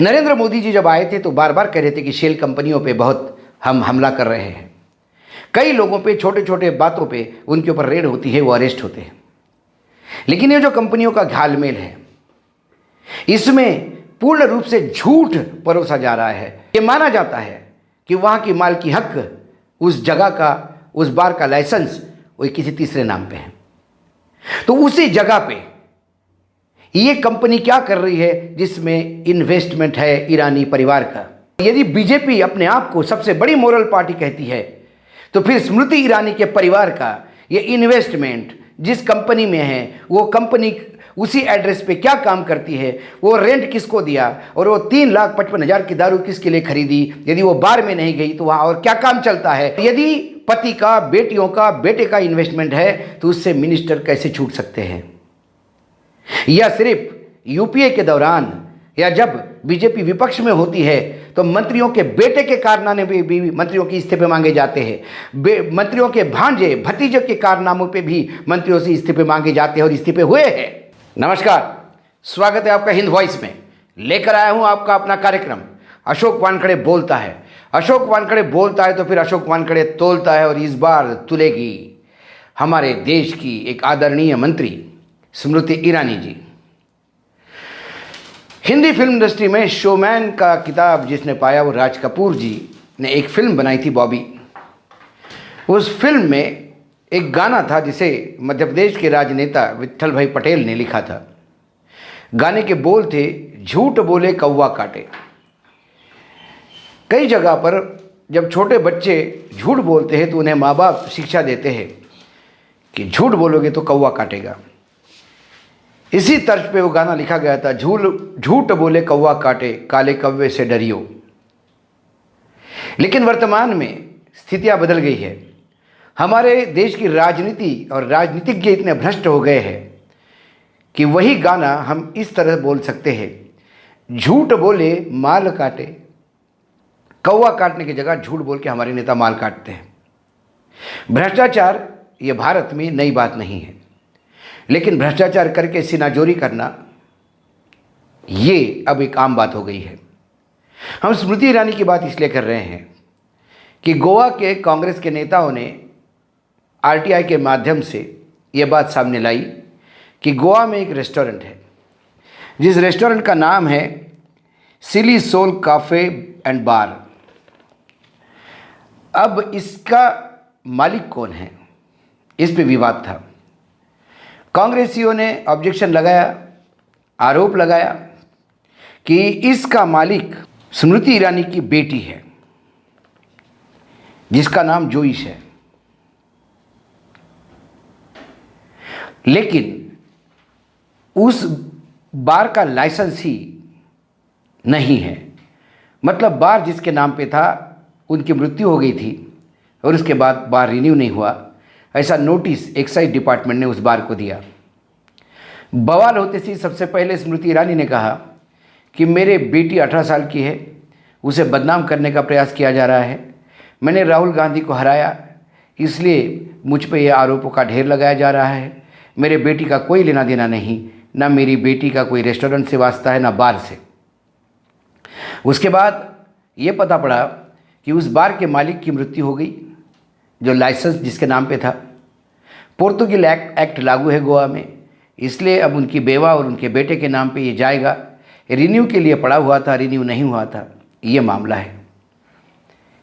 नरेंद्र मोदी जी जब आए थे तो बार बार कह रहे थे कि शेल कंपनियों पे बहुत हम हमला कर रहे हैं। कई लोगों पे छोटे छोटे बातों पे उनके ऊपर रेड होती है, वो अरेस्ट होते हैं। लेकिन ये जो कंपनियों का घालमेल है, इसमें पूर्ण रूप से झूठ परोसा जा रहा है। ये माना जाता है कि वहाँ की मालकी हक, उस जगह का, उस बार का लाइसेंस वो किसी तीसरे नाम पे है। तो उसी जगह पे ये कंपनी क्या कर रही है जिसमें इन्वेस्टमेंट है ईरानी परिवार का। यदि बीजेपी अपने आप को सबसे बड़ी मोरल पार्टी कहती है तो फिर स्मृति ईरानी के परिवार का ये इन्वेस्टमेंट जिस कंपनी में है, वो कंपनी उसी एड्रेस पे क्या काम करती है, वो रेंट किसको दिया और वो 3,55,000 की दारू किसके लिए खरीदी, यदि वो बार में नहीं गई तो वहाँ और क्या काम चलता है। यदि पति का, बेटियों का, बेटे का इन्वेस्टमेंट है तो उससे मिनिस्टर कैसे छूट सकते हैं। या सिर्फ यूपीए के दौरान या जब बीजेपी विपक्ष में होती है तो मंत्रियों के बेटे के कारनामे पे भी मंत्रियों के इस्तीफे मांगे जाते हैं। मंत्रियों के भांजे भतीजे के कारनामों पे भी मंत्रियों से इस्तीफे मांगे जाते हैं और इस्तीफे हुए हैं। नमस्कार, स्वागत है आपका हिंद वॉइस में। लेकर आया हूं आपका अपना कार्यक्रम अशोक वानखड़े बोलता है। अशोक वानखड़े बोलता है तो फिर अशोक वानखड़े तोलता है, और इस बार तुलेगी हमारे देश की एक आदरणीय मंत्री स्मृति ईरानी जी। हिंदी फिल्म इंडस्ट्री में शोमैन का किताब जिसने पाया वो राज कपूर जी ने एक फिल्म बनाई थी, बॉबी। उस फिल्म में एक गाना था जिसे मध्य प्रदेश के राजनेता विट्ठल भाई पटेल ने लिखा था। गाने के बोल थे, झूठ बोले कौवा काटे। कई जगह पर जब छोटे बच्चे झूठ बोलते हैं तो उन्हें माँ बाप शिक्षा देते हैं कि झूठ बोलोगे तो कौवा काटेगा। इसी तर्ज पे वो गाना लिखा गया था, झूठ बोले कौवा काटे, काले कौवे से डरियो। लेकिन वर्तमान में स्थितियां बदल गई है। हमारे देश की राजनीति और राजनीतिज्ञ इतने भ्रष्ट हो गए हैं कि वही गाना हम इस तरह बोल सकते हैं, झूठ बोले माल काटे। कौवा काटने की जगह झूठ बोल के हमारे नेता माल काटते हैं। भ्रष्टाचार ये भारत में नई बात नहीं है, लेकिन भ्रष्टाचार करके सिनाजोरी करना ये अब एक आम बात हो गई है। हम स्मृति ईरानी की बात इसलिए कर रहे हैं कि गोवा के कांग्रेस के नेताओं ने आरटीआई के माध्यम से ये बात सामने लाई कि गोवा में एक रेस्टोरेंट है, जिस रेस्टोरेंट का नाम है सिली सोल कैफे एंड बार। अब इसका मालिक कौन है, इस पे विवाद था। कांग्रेसियों ने ऑब्जेक्शन लगाया, आरोप लगाया कि इसका मालिक स्मृति ईरानी की बेटी है जिसका नाम जोइश है। लेकिन उस बार का लाइसेंस ही नहीं है। मतलब बार जिसके नाम पे था उनकी मृत्यु हो गई थी और उसके बाद बार रिन्यू नहीं हुआ, ऐसा नोटिस एक्साइज डिपार्टमेंट ने उस बार को दिया। बवाल होते सी सबसे पहले स्मृति ईरानी ने कहा कि मेरे बेटी 18 साल की है, उसे बदनाम करने का प्रयास किया जा रहा है। मैंने राहुल गांधी को हराया, इसलिए मुझ पे ये आरोपों का ढेर लगाया जा रहा है। मेरे बेटी का कोई लेना देना नहीं, ना मेरी बेटी का कोई रेस्टोरेंट से वास्ता है, ना बार से। उसके बाद ये पता पड़ा कि उस बार के मालिक की मृत्यु हो गई, जो लाइसेंस जिसके नाम पे था। पोर्तुगीज एक्ट लागू है गोवा में, इसलिए अब उनकी बेवा और उनके बेटे के नाम पे ये जाएगा। रिन्यू के लिए पड़ा हुआ था, रिन्यू नहीं हुआ था, ये मामला है।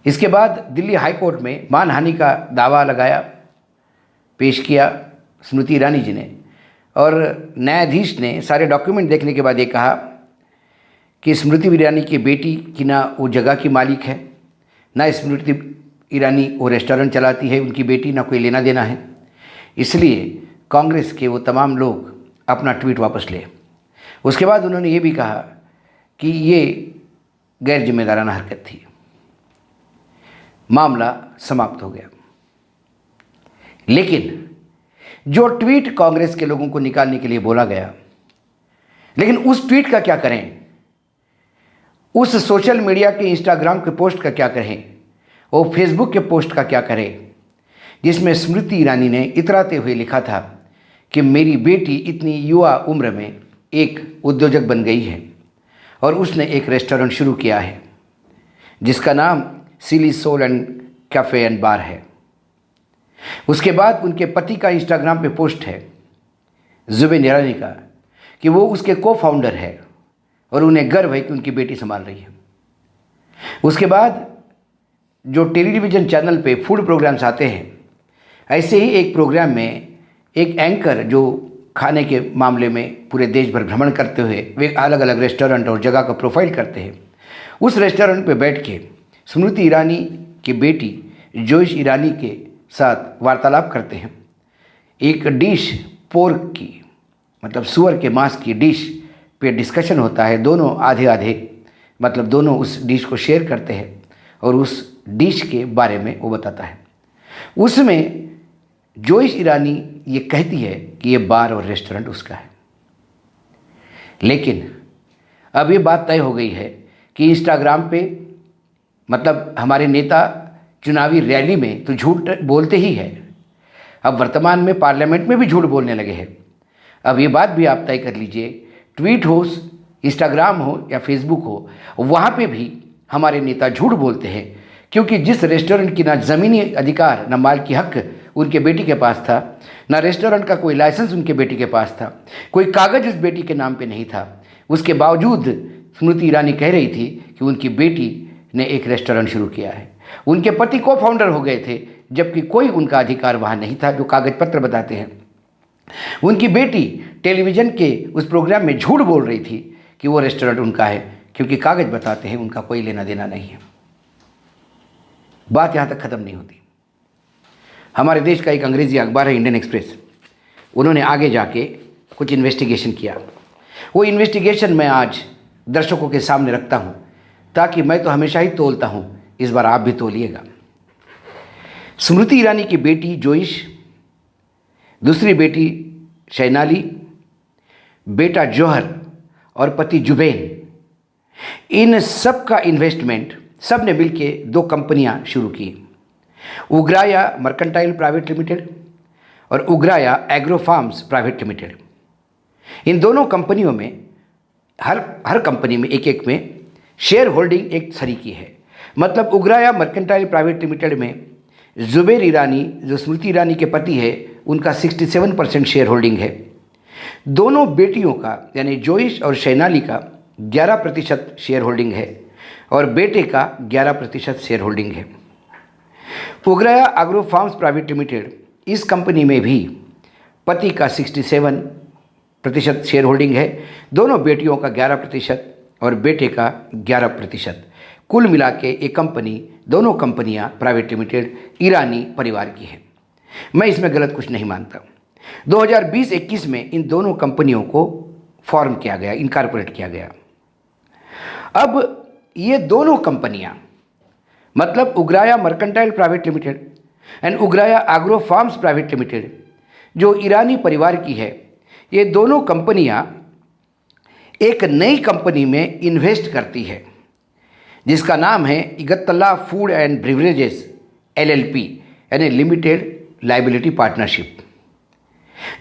इसके बाद दिल्ली हाई कोर्ट में मानहानि का दावा लगाया, पेश किया स्मृति ईरानी जी ने, और न्यायाधीश ने सारे डॉक्यूमेंट देखने के बाद ये कहा कि स्मृति ईरानी की बेटी की ना वो जगह की मालिक है, ना स्मृति ईरानी वो रेस्टोरेंट चलाती है, उनकी बेटी ना कोई लेना देना है। इसलिए कांग्रेस के वो तमाम लोग अपना ट्वीट वापस ले। उसके बाद उन्होंने ये भी कहा कि ये गैर जिम्मेदाराना हरकत थी। मामला समाप्त हो गया। लेकिन जो ट्वीट कांग्रेस के लोगों को निकालने के लिए बोला गया, लेकिन उस ट्वीट का क्या करें, उस सोशल मीडिया के इंस्टाग्राम के पोस्ट का क्या करें, वो फेसबुक के पोस्ट का क्या करें, जिसमें स्मृति ईरानी ने इतराते हुए लिखा था कि मेरी बेटी इतनी युवा उम्र में एक उद्योजक बन गई है और उसने एक रेस्टोरेंट शुरू किया है जिसका नाम सिली सोल एंड कैफ़े एंड बार है। उसके बाद उनके पति का इंस्टाग्राम पे पोस्ट है जुबेन ईरानी का कि वो उसके को फाउंडर है और उन्हें गर्व है कि उनकी बेटी संभाल रही है। उसके बाद जो टेलीविज़न चैनल पे फूड प्रोग्राम्स आते हैं, ऐसे ही एक प्रोग्राम में एक एंकर जो खाने के मामले में पूरे देश भर भ्रमण करते हुए वे अलग अलग रेस्टोरेंट और जगह का प्रोफाइल करते हैं, उस रेस्टोरेंट पे बैठ के स्मृति ईरानी की बेटी जोइश ईरानी के साथ वार्तालाप करते हैं। एक डिश पोर्क की, मतलब सुअर के मांस की डिश पे डिस्कशन होता है। दोनों आधे आधे, मतलब दोनों उस डिश को शेयर करते हैं और उस डिश के बारे में वो बताता है। उसमें जोइश ईरानी ये कहती है कि ये बार और रेस्टोरेंट उसका है। लेकिन अब ये बात तय हो गई है कि इंस्टाग्राम पे, मतलब हमारे नेता चुनावी रैली में तो झूठ बोलते ही है, अब वर्तमान में पार्लियामेंट में भी झूठ बोलने लगे हैं। अब ये बात भी आप तय कर लीजिए, ट्वीट हो, इंस्टाग्राम हो या फेसबुक हो, वहाँ पे भी हमारे नेता झूठ बोलते हैं, क्योंकि जिस रेस्टोरेंट की ना ज़मीनी अधिकार ना माल की हक उनके बेटी के पास था, ना रेस्टोरेंट का कोई लाइसेंस उनके बेटी के पास था, कोई कागज़ उस बेटी के नाम पे नहीं था, उसके बावजूद स्मृति ईरानी कह रही थी कि उनकी बेटी ने एक रेस्टोरेंट शुरू किया है। उनके पति को फाउंडर हो गए थे, जबकि कोई उनका अधिकार वहाँ नहीं था, जो कागज़ पत्र बताते हैं। उनकी बेटी टेलीविज़न के उस प्रोग्राम में झूठ बोल रही थी कि वो रेस्टोरेंट उनका है, क्योंकि कागज़ बताते हैं उनका कोई लेना देना नहीं है। बात यहाँ तक ख़त्म नहीं होती। हमारे देश का एक अंग्रेज़ी अखबार है इंडियन एक्सप्रेस, उन्होंने आगे जाके कुछ इन्वेस्टिगेशन किया। वो इन्वेस्टिगेशन मैं आज दर्शकों के सामने रखता हूँ, ताकि मैं तो हमेशा ही तोलता हूँ, इस बार आप भी तोलिएगा। स्मृति ईरानी की बेटी जोइश, दूसरी बेटी शैनाली, बेटा जौहर और पति जुबैन, इन सब का इन्वेस्टमेंट सब ने मिल के 2 कंपनियां शुरू की, उग्राया मर्केंटाइल प्राइवेट लिमिटेड और उग्राया एग्रो फार्म्स प्राइवेट लिमिटेड। इन दोनों कंपनियों में हर कंपनी में एक एक में शेयर होल्डिंग एक सरीकी है। मतलब उग्राया मर्केंटाइल प्राइवेट लिमिटेड में जुबेर ईरानी, जो स्मृति ईरानी के पति है, उनका 67% शेयर होल्डिंग है। दोनों बेटियों का यानी जोइश और शैनाली का 11% शेयर होल्डिंग है और बेटे का 11% शेयर होल्डिंग है। उग्राया एग्रो फार्म्स प्राइवेट लिमिटेड, इस कंपनी में भी पति का 67% शेयर होल्डिंग है, दोनों बेटियों का 11% और बेटे का 11%। कुल मिला के एक कंपनी, दोनों कंपनियां प्राइवेट लिमिटेड ईरानी परिवार की है। मैं इसमें गलत कुछ नहीं मानता। 2020-21 में इन दोनों कंपनियों को फॉर्म किया गया, इनकॉर्पोरेट किया गया। अब ये दोनों कंपनियां, मतलब Ugraiya mercantile private limited and Ugraiya agro farms private limited, जो ईरानी परिवार की है, ये दोनों कंपनियां एक नई कंपनी में इन्वेस्ट करती है जिसका नाम है इगतला फूड एंड ब्रिवरेजेस LLP यानी लिमिटेड लाइबिलिटी पार्टनरशिप,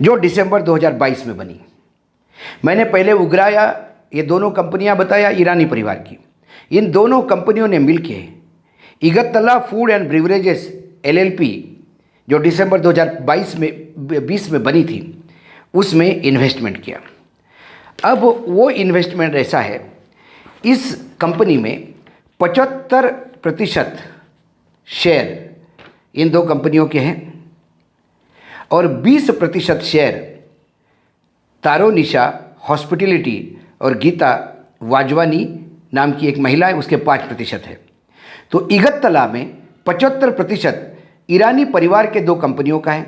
जो दिसंबर 2022 में बनी। मैंने पहले उग्राया, ये दोनों कंपनियां बताया ईरानी परिवार की। इन दोनों कंपनियों ने मिलके इगतला फूड एंड ब्रिवरेजेस LLP, जो दिसंबर 2020 में बनी थी, उसमें इन्वेस्टमेंट किया। अब वो इन्वेस्टमेंट ऐसा है, इस कंपनी में 75% शेयर इन 2 कंपनियों के हैं और 20% शेयर तारोनिशा हॉस्पिटैलिटी और गीता वाजवानी नाम की एक महिला है, उसके 5% है। तो इगतला में 75% ईरानी परिवार के 2 कंपनियों का है,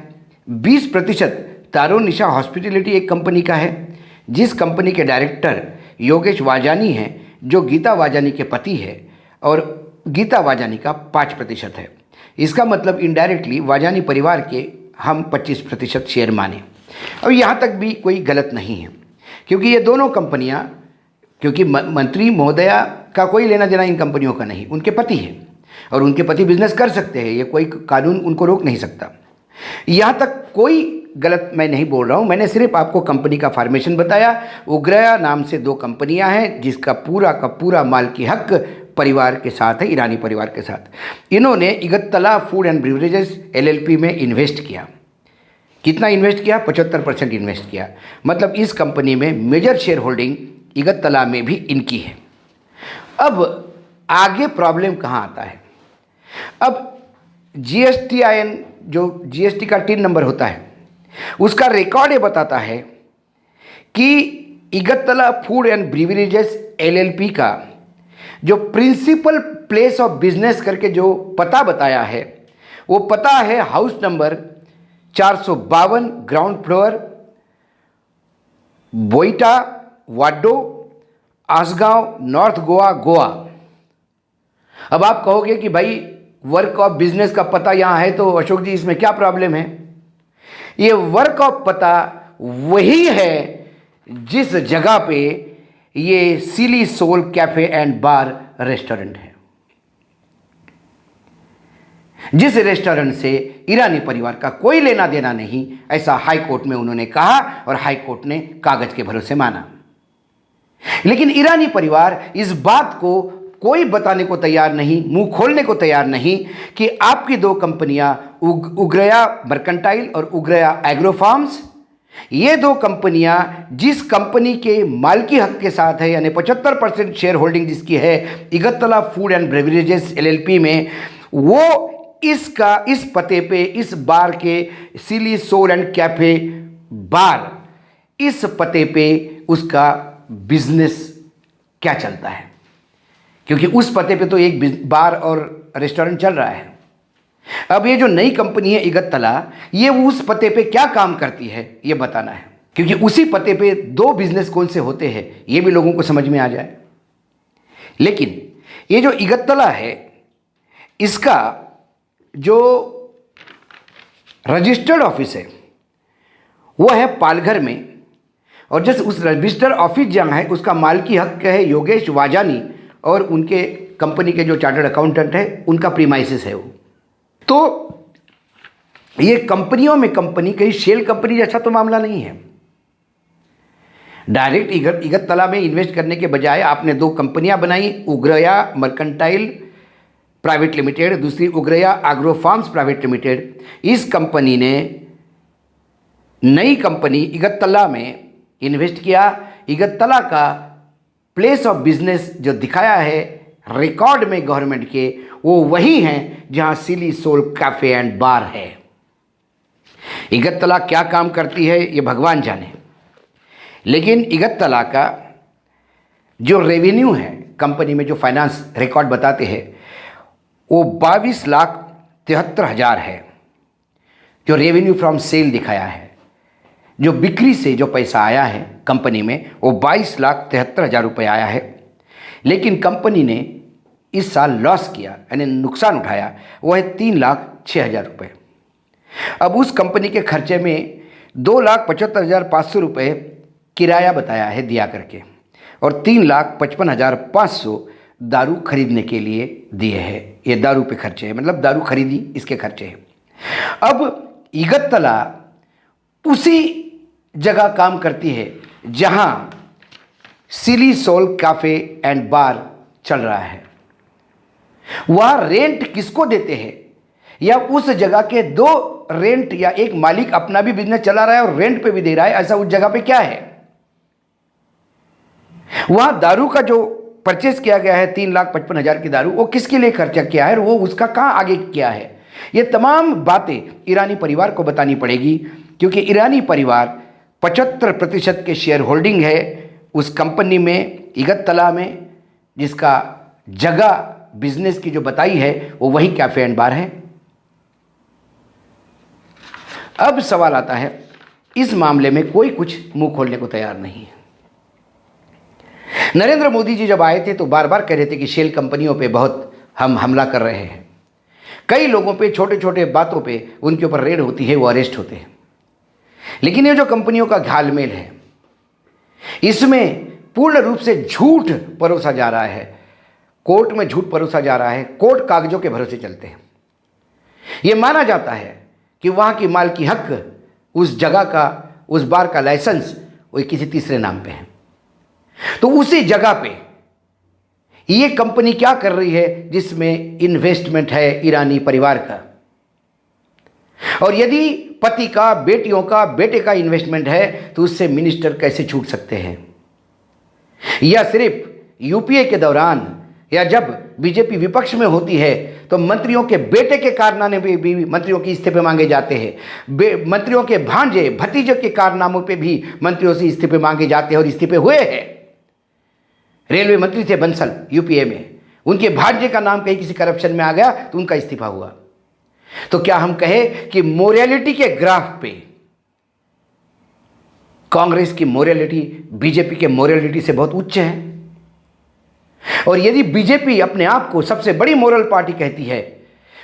20% तारोनिशा हॉस्पिटैलिटी एक कंपनी का है, जिस कंपनी के डायरेक्टर योगेश वाजानी हैं, जो गीता वाजानी के पति है, और गीता वाजानी का 5% है। इसका मतलब इनडायरेक्टली वाजानी परिवार के हम 25% शेयर माने। अब यहाँ तक भी कोई गलत नहीं है, क्योंकि ये दोनों कंपनियाँ, क्योंकि मंत्री महोदया का कोई लेना देना इन कंपनियों का नहीं, उनके पति हैं और उनके पति बिजनेस कर सकते हैं, ये कोई कानून उनको रोक नहीं सकता। यहाँ तक कोई गलत मैं नहीं बोल रहा हूँ, मैंने सिर्फ आपको कंपनी का फॉर्मेशन बताया। उग्रया नाम से दो कंपनियां हैं जिसका पूरा का पूरा मालिकी हक परिवार के साथ है, ईरानी परिवार के साथ। इन्होंने इगतला फूड एंड ब्रिवरेजेस एलएलपी में इन्वेस्ट किया। कितना इन्वेस्ट किया? 75% इन्वेस्ट किया। मतलब इस कंपनी में मेजर शेयर होल्डिंग इगतला में भी इनकी है। अब आगे प्रॉब्लम कहाँ आता है? अब GSTIN जो GST का टिन नंबर होता है उसका रिकॉर्ड ये बताता है कि इगतला फूड एंड ब्रिवरेजेस LLP का जो प्रिंसिपल प्लेस ऑफ बिजनेस करके जो पता बताया है वो पता है हाउस नंबर 452 ग्राउंड फ्लोर, बोईटा वाडो, आसगांव, नॉर्थ गोवा, गोवा। अब आप कहोगे कि भाई वर्क ऑफ बिजनेस का पता यहाँ है तो अशोक जी इसमें क्या प्रॉब्लम है? ये वर्क ऑफ पता वही है जिस जगह पे ये Silly Soul cafe and bar restaurant है, जिस रेस्टोरेंट से ईरानी परिवार का कोई लेना देना नहीं, ऐसा हाई कोर्ट में उन्होंने कहा और हाई कोर्ट ने कागज के भरोसे माना। लेकिन ईरानी परिवार इस बात को कोई बताने को तैयार नहीं, मुंह खोलने को तैयार नहीं कि आपकी दो कंपनियां उग्रया मर्केंटाइल और उग्रया एग्रो फार्म्स, ये दो कंपनियां जिस कंपनी के मालिकी हक के साथ है, यानी 75% शेयर होल्डिंग जिसकी है इगतला फूड एंड ब्रेवरेजेस LLP में, वो इस पते पे, इस बार के सिली सोल एंड कैफे बार, इस पते पे उसका बिजनेस क्या चलता है, क्योंकि उस पते पे तो एक बार और रेस्टोरेंट चल रहा है। अब ये जो नई कंपनी है इगतला, ये उस पते पे क्या काम करती है ये बताना है, क्योंकि उसी पते पे दो बिजनेस कौन से होते हैं ये भी लोगों को समझ में आ जाए। लेकिन ये जो इगतला है इसका जो रजिस्टर्ड ऑफिस है वो है पालघर में, और जिस उस रजिस्टर्ड ऑफिस जहाँ है उसका मालिकी हक है योगेश वाजानी और उनके कंपनी के जो चार्टर्ड अकाउंटेंट है उनका प्रीमाइसिस है वो। तो ये कंपनियों में कंपनी कहीं शेल कंपनी जैसा तो मामला नहीं है। डायरेक्ट इगतला में इन्वेस्ट करने के बजाय आपने दो कंपनियां बनाई, उग्रया मर्केंटाइल प्राइवेट लिमिटेड, दूसरी उग्रया एग्रो फार्म्स प्राइवेट लिमिटेड। इस कंपनी ने नई कंपनी इगतला में इन्वेस्ट किया। इगतला का प्लेस ऑफ बिजनेस जो दिखाया है रिकॉर्ड में गवर्नमेंट के, वो वही हैं जहां सिली सोल कैफे एंड बार है। इगतला क्या काम करती है ये भगवान जाने, लेकिन इगतला का जो रेवेन्यू है कंपनी में, जो फाइनेंस रिकॉर्ड बताते हैं, वो 22,73,000 है जो रेवेन्यू फ्रॉम सेल दिखाया है। जो बिक्री से जो पैसा आया है कंपनी में वो 22,73,000 रुपये आया है। लेकिन कंपनी ने इस साल लॉस किया, यानी नुकसान उठाया, वो है 3,06,000 रुपये। अब उस कंपनी के खर्चे में 2,75,500 रुपये किराया बताया है दिया करके, और 3,55,500 दारू खरीदने के लिए दिए हैं। ये दारू पे खर्चे हैं, मतलब दारू खरीदी इसके खर्चे हैं। अब इगतला उसी जगह काम करती है जहां सिली सोल कैफे एंड बार चल रहा है। वह रेंट किसको देते हैं, या उस जगह के दो रेंट, या एक मालिक अपना भी बिजनेस चला रहा है और रेंट पे भी दे रहा है, ऐसा उस जगह पे क्या है? वहां दारू का जो परचेस किया गया है 3,55,000 की दारू, वो किसके लिए खर्चा किया है और वो उसका कहां आगे किया है? ये तमाम बातें ईरानी परिवार को बतानी पड़ेगी, क्योंकि ईरानी परिवार 75% के शेयर होल्डिंग है उस कंपनी में इगतला में, जिसका जगह बिजनेस की जो बताई है वो वही कैफे एंड बार है। अब सवाल आता है, इस मामले में कोई कुछ मुंह खोलने को तैयार नहीं है। नरेंद्र मोदी जी जब आए थे तो बार बार कह रहे थे कि शेल कंपनियों पे बहुत हम हमला कर रहे हैं, कई लोगों पे छोटे छोटे बातों पे उनके ऊपर रेड होती है, वो अरेस्ट होते हैं। लेकिन ये जो कंपनियों का घालमेल है इसमें पूर्ण रूप से झूठ परोसा जा रहा है, कोर्ट में झूठ परोसा जा रहा है, कोर्ट कागजों के भरोसे चलते हैं। ये माना जाता है कि वहाँ की मालिकी हक उस जगह का, उस बार का लाइसेंस वो किसी तीसरे नाम पे है। तो उसी जगह पे ये कंपनी क्या कर रही है जिसमें इन्वेस्टमेंट है ईरानी परिवार का, और यदि पति का, बेटियों का, बेटे का इन्वेस्टमेंट है तो उससे मिनिस्टर कैसे छूट सकते हैं? या सिर्फ यूपीए के दौरान या जब बीजेपी विपक्ष में होती है तो मंत्रियों के बेटे के कारनामे पे भी मंत्रियों के इस्तीफे मांगे जाते हैं, मंत्रियों के भांजे भतीजे के कारनामों पे भी मंत्रियों से इस्तीफे मांगे जाते हैं और इस्तीफे हुए हैं। रेलवे मंत्री थे बंसल यूपीए में, उनके भांजे का नाम कहीं किसी करप्शन में आ गया तो उनका इस्तीफा हुआ। तो क्या हम कहें कि मोरालिटी के ग्राफ पे कांग्रेस की मोरालिटी बीजेपी के मोरालिटी से बहुत उच्च है? और यदि बीजेपी अपने आप को सबसे बड़ी मोरल पार्टी कहती है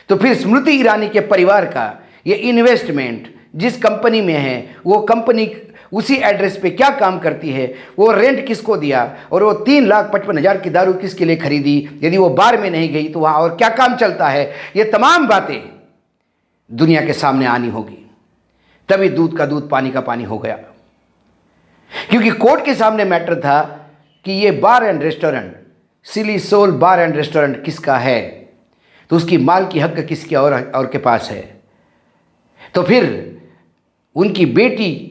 तो फिर स्मृति ईरानी के परिवार का ये इन्वेस्टमेंट जिस कंपनी में है, वो कंपनी उसी एड्रेस पे क्या काम करती है, वो रेंट किसको दिया, और वो 3,55,000 की दारू किसके लिए खरीदी, यदि वो बार में नहीं गई तो वहाँ और क्या काम चलता है, ये तमाम बातें दुनिया के सामने आनी होगी। तभी दूध का दूध, पानी का पानी हो गया। क्योंकि कोर्ट के सामने मैटर था कि ये bar and restaurant, Silly Soul bar and restaurant किसका है, तो उसकी माल की हक किसके और के पास है। तो फिर उनकी बेटी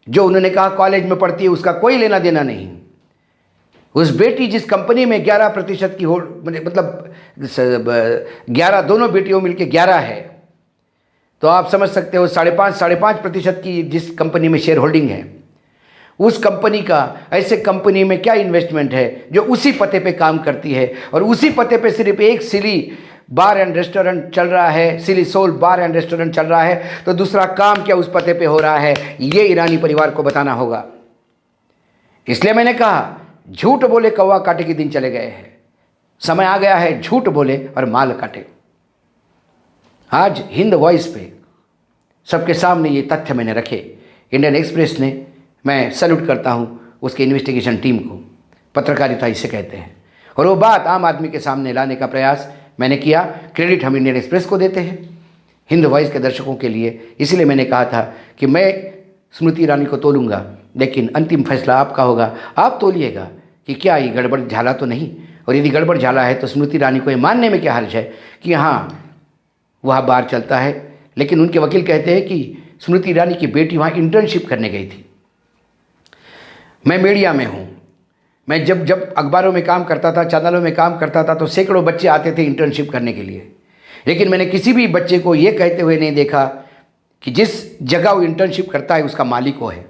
जो उन्होंने कहा कॉलेज में पढ़ती है, उसका कोई लेना देना नहीं। उस बेटी जिस कंपनी में 11% की मतलब 11, दोनों बेटियों मिलकर 11 है, तो आप समझ सकते हो 5.5% की जिस कंपनी में शेयर होल्डिंग है, उस कंपनी का ऐसे कंपनी में क्या इन्वेस्टमेंट है जो उसी पते पे काम करती है, और उसी पते पे सिर्फ एक सिली बार एंड रेस्टोरेंट चल रहा है, सिली सोल बार एंड रेस्टोरेंट चल रहा है, तो दूसरा काम क्या उस पते पे हो रहा है, ये ईरानी परिवार को बताना होगा। इसलिए मैंने कहा झूठ बोले कौवा काटे के दिन चले गए हैं, समय आ गया है झूठ बोले और माल काटे। आज हिंद वॉइस पे सबके सामने ये तथ्य मैंने रखे। इंडियन एक्सप्रेस ने, मैं सैल्यूट करता हूँ उसके इन्वेस्टिगेशन टीम को, पत्रकारिता इसे कहते हैं, और वो बात आम आदमी के सामने लाने का प्रयास मैंने किया। क्रेडिट हम इंडियन एक्सप्रेस को देते हैं, हिंद वॉइस के दर्शकों के लिए। इसलिए मैंने कहा था कि मैं स्मृति ईरानी को तोलूंगा, लेकिन अंतिम फैसला आपका होगा। आप तोलिएगा कि क्या ये गड़बड़ झाला तो नहीं, और यदि गड़बड़ झाला है तो स्मृति ईरानी को ये मानने में क्या हर्ज है कि हाँ वह बार चलता है। लेकिन उनके वकील कहते हैं कि स्मृति ईरानी की बेटी वहाँ इंटर्नशिप करने गई थी। मैं मीडिया में हूँ, मैं जब अखबारों में काम करता था, चैनलों में काम करता था, तो सैकड़ों बच्चे आते थे इंटर्नशिप करने के लिए, लेकिन मैंने किसी भी बच्चे को ये कहते हुए नहीं देखा कि जिस जगह वो इंटर्नशिप करता है उसका मालिक वो है।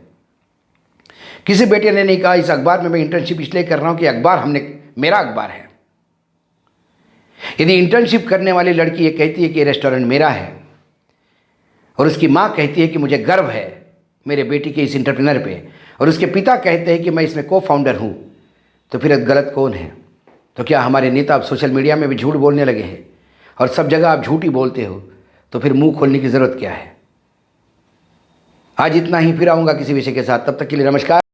किसी बेटे ने नहीं कहा इस अखबार में मैं इंटर्नशिप इसलिए कर रहा हूँ कि अखबार मेरा अखबार है। यदि इंटर्नशिप करने वाली लड़की ये कहती है कि रेस्टोरेंट मेरा है, और उसकी माँ कहती है कि मुझे गर्व है मेरे बेटी के इस एंटरप्रेन्योर पे, और उसके पिता कहते हैं कि मैं इसमें को फाउंडर हूँ, तो फिर गलत कौन है? तो क्या हमारे नेता अब सोशल मीडिया में भी झूठ बोलने लगे हैं, और सब जगह आप झूठ ही बोलते हो, तो फिर मुंह खोलने की ज़रूरत क्या है? आज इतना ही, फिर आऊँगा किसी विषय के साथ। तब तक के लिए नमस्कार।